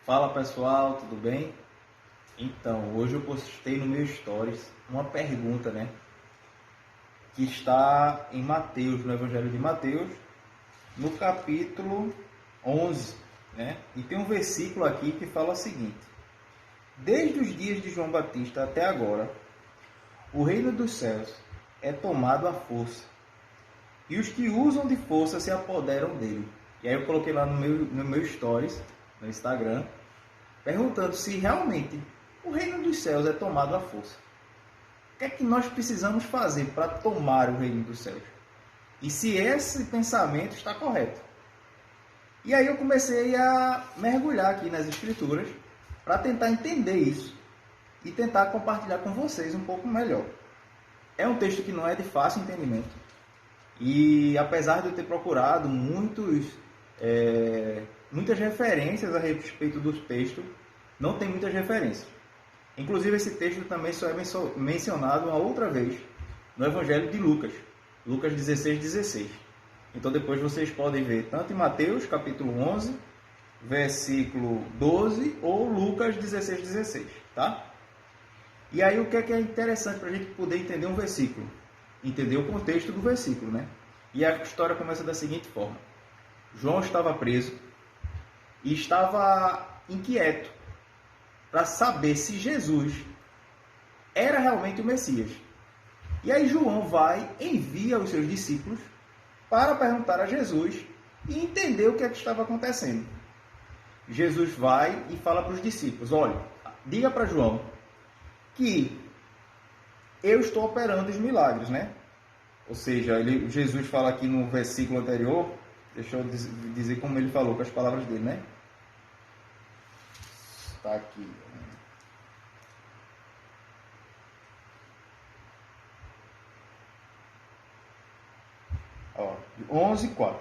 Fala pessoal, tudo bem? Então, hoje eu postei no meu Stories uma pergunta, que está em Mateus, no Evangelho de Mateus, no capítulo 11, E tem um versículo aqui que fala o seguinte: desde os dias de João Batista até agora, o reino dos céus é tomado à força, e os que usam de força se apoderam dele. E aí eu coloquei lá no meu Stories, no Instagram, perguntando se realmente o reino dos céus é tomado à força. O que é que nós precisamos fazer para tomar o reino dos céus? E se esse pensamento está correto. E aí eu comecei a mergulhar aqui nas escrituras para tentar entender isso e tentar compartilhar com vocês um pouco melhor. É um texto que não é de fácil entendimento. E apesar de eu ter procurado muitas referências a respeito do texto, não tem muitas referências. Inclusive esse texto também só é mencionado uma outra vez no Evangelho de Lucas, Lucas 16:16. Então depois vocês podem ver tanto em Mateus capítulo 11, versículo 12, ou Lucas 16:16, tá? E aí o que é interessante para a gente poder entender um versículo? Entender o contexto do versículo, E a história começa da seguinte forma: João estava preso e estava inquieto para saber se Jesus era realmente o Messias. E aí João envia os seus discípulos para perguntar a Jesus e entender o que é que estava acontecendo. Jesus vai e fala para os discípulos: olha, diga para João que eu estou operando os milagres, Ou seja, Jesus fala aqui no versículo anterior, deixa eu dizer como ele falou com as palavras dele, Está aqui. 11:4.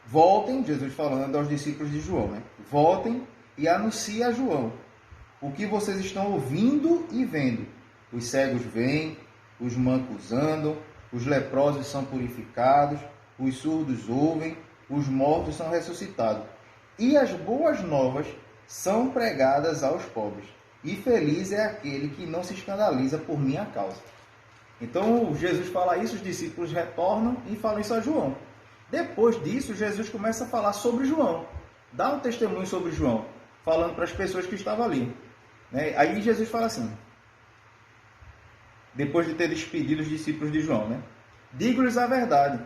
Voltem, Jesus falando aos discípulos de João, Voltem e anunciem a João o que vocês estão ouvindo e vendo. Os cegos veem, os mancos andam, os leprosos são purificados, os surdos ouvem, os mortos são ressuscitados. E as boas novas são pregadas aos pobres. E feliz é aquele que não se escandaliza por minha causa. Então, Jesus fala isso, os discípulos retornam e falam isso a João. Depois disso, Jesus começa a falar sobre João. Dá um testemunho sobre João, falando para as pessoas que estavam ali. Aí Jesus fala assim, depois de ter despedido os discípulos de João, digo-lhes a verdade,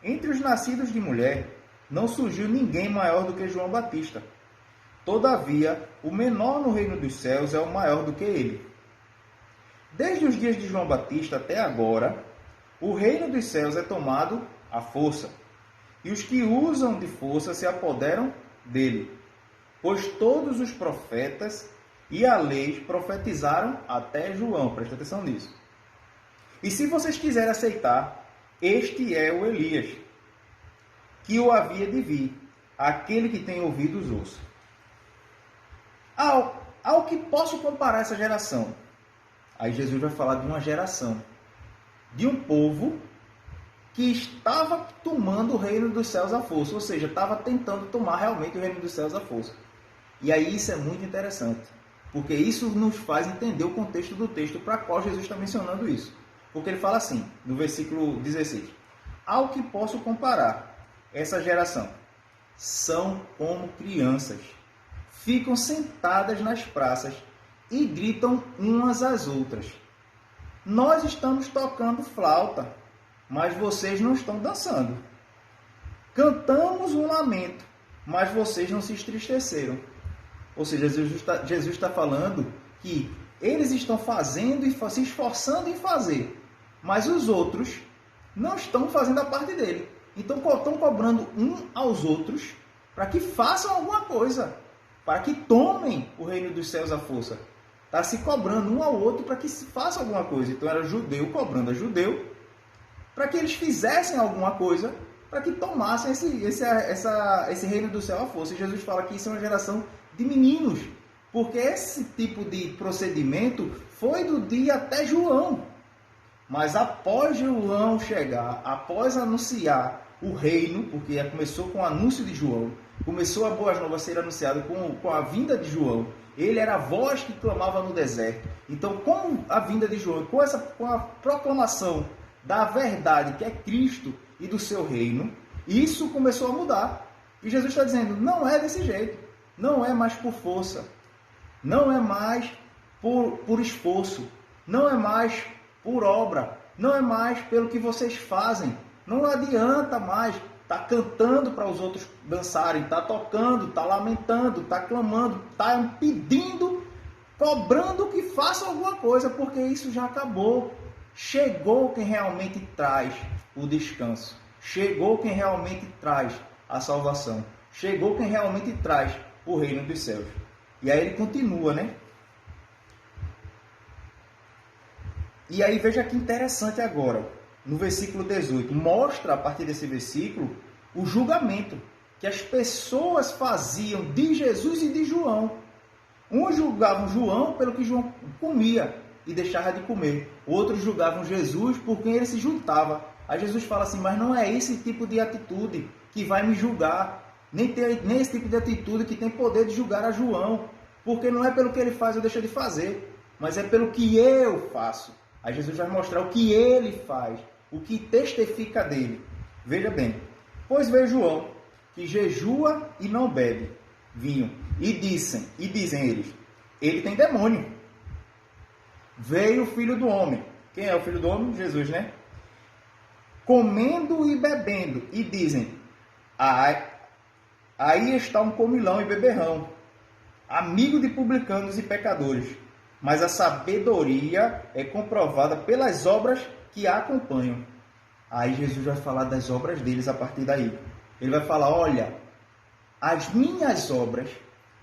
entre os nascidos de mulher, não surgiu ninguém maior do que João Batista. Todavia, o menor no reino dos céus é o maior do que ele. Desde os dias de João Batista até agora, o reino dos céus é tomado à força, e os que usam de força se apoderam dele. Pois todos os profetas e a lei profetizaram até João. Presta atenção nisso. E se vocês quiserem aceitar, este é o Elias, que o havia de vir. Aquele que tem ouvidos, ouça. Ao que posso comparar essa geração? Aí Jesus vai falar de uma geração, de um povo que estava tomando o reino dos céus à força, ou seja, estava tentando tomar realmente o reino dos céus à força. E aí isso é muito interessante, porque isso nos faz entender o contexto do texto para qual Jesus está mencionando isso. Porque ele fala assim, no versículo 16, ao que posso comparar essa geração? São como crianças, ficam sentadas nas praças e gritam umas às outras. Nós estamos tocando flauta, mas vocês não estão dançando. Cantamos um lamento, mas vocês não se entristeceram. Ou seja, Jesus está falando que eles estão fazendo e se esforçando em fazer, mas os outros não estão fazendo a parte dele. Então estão cobrando um aos outros para que façam alguma coisa, para que tomem o reino dos céus à força. Está se cobrando um ao outro para que se faça alguma coisa. Então era judeu cobrando a judeu para que eles fizessem alguma coisa, para que tomassem esse reino do céu à força. E Jesus fala que isso é uma geração de meninos, porque esse tipo de procedimento foi do dia até João. Mas após João chegar, após anunciar o reino, porque começou com o anúncio de João, começou a boa nova a ser anunciada com a vinda de João. Ele era a voz que clamava no deserto. Então, com a vinda de João, com a proclamação da verdade que é Cristo e do seu reino, isso começou a mudar. E Jesus está dizendo, não é desse jeito. Não é mais por força. Não é mais por esforço. Não é mais por obra. Não é mais pelo que vocês fazem. Não adianta mais estar cantando para os outros dançarem, estar tocando, estar lamentando, estar clamando, estar pedindo, cobrando que façam alguma coisa, porque isso já acabou. Chegou quem realmente traz o descanso. Chegou quem realmente traz a salvação. Chegou quem realmente traz o reino dos céus. E aí ele continua, né? E aí veja que interessante agora, no versículo 18, mostra a partir desse versículo o julgamento que as pessoas faziam de Jesus e de João. Uns julgavam João pelo que João comia e deixava de comer. Outros julgavam Jesus por quem ele se juntava. Aí Jesus fala assim, mas não é esse tipo de atitude que vai me julgar. Nem esse tipo de atitude que tem poder de julgar a João. Porque não é pelo que ele faz ou deixa de fazer, mas é pelo que eu faço. Aí Jesus vai mostrar o que ele faz, o que testifica dele. Veja bem, pois veio João, que jejua e não bebe vinho, e dizem eles, ele tem demônio. Veio o Filho do Homem. Quem é o Filho do Homem? Jesus, né? Comendo e bebendo, e dizem, aí está um comilão e beberrão, amigo de publicanos e pecadores. Mas a sabedoria é comprovada pelas obras que a acompanham. Aí Jesus vai falar das obras deles a partir daí. Ele vai falar, olha, as minhas obras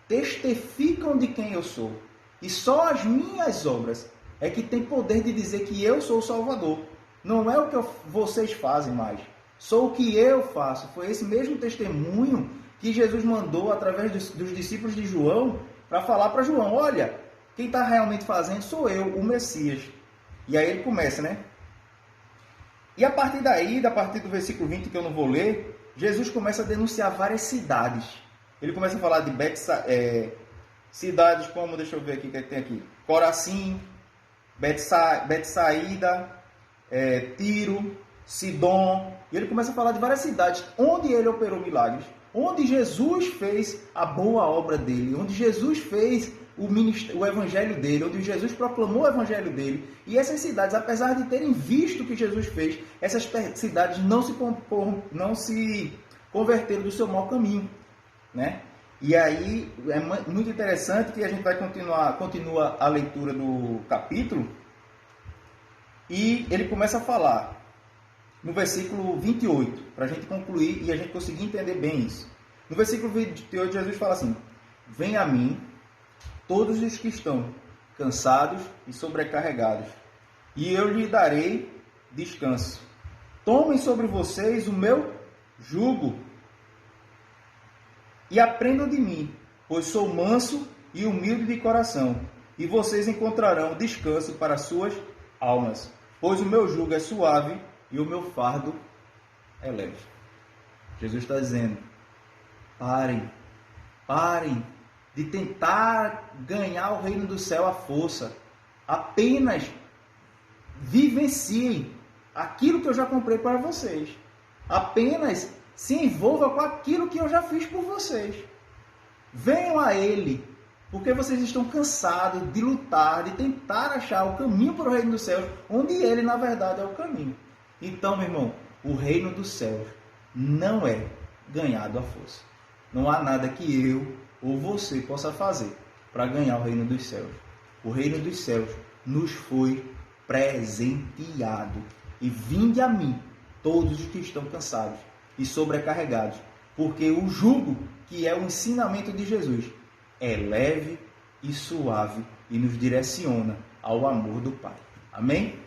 testificam de quem eu sou. E só as minhas obras é que tem poder de dizer que eu sou o Salvador. Não é o que vocês fazem mais. Sou o que eu faço. Foi esse mesmo testemunho que Jesus mandou através dos discípulos de João para falar para João, olha, quem está realmente fazendo sou eu, o Messias. E aí ele começa, né? E a partir daí, a partir do versículo 20, que eu não vou ler, Jesus começa a denunciar várias cidades. Ele começa a falar de cidades como, deixa eu ver aqui o que é que tem aqui. Corazim, Betsaída, Tiro, Sidom. E ele começa a falar de várias cidades onde ele operou milagres, onde Jesus fez a boa obra dele, onde Jesus fez o evangelho dele, onde Jesus proclamou o evangelho dele. E essas cidades, apesar de terem visto o que Jesus fez, essas cidades não se converteram do seu mau caminho, né? E aí é muito interessante que a gente vai continua a leitura do capítulo, e ele começa a falar no versículo 28, para a gente concluir e a gente conseguir entender bem isso. No versículo 28, Jesus fala assim, vem a mim todos os que estão cansados e sobrecarregados, e eu lhes darei descanso. Tomem sobre vocês o meu jugo e aprendam de mim, pois sou manso e humilde de coração, e vocês encontrarão descanso para suas almas, pois o meu jugo é suave e o meu fardo é leve. Jesus está dizendo, parem de tentar ganhar o reino do céu à força. Apenas vivenciem aquilo que eu já comprei para vocês. Apenas se envolva com aquilo que eu já fiz por vocês. Venham a Ele, porque vocês estão cansados de lutar, de tentar achar o caminho para o reino dos céus, onde Ele, na verdade, é o caminho. Então, meu irmão, o reino dos céus não é ganhado à força. Não há nada que eu ou você possa fazer para ganhar o reino dos céus. O reino dos céus nos foi presenteado. E vinde a mim, todos os que estão cansados e sobrecarregados, porque o jugo, que é o ensinamento de Jesus, é leve e suave e nos direciona ao amor do Pai. Amém?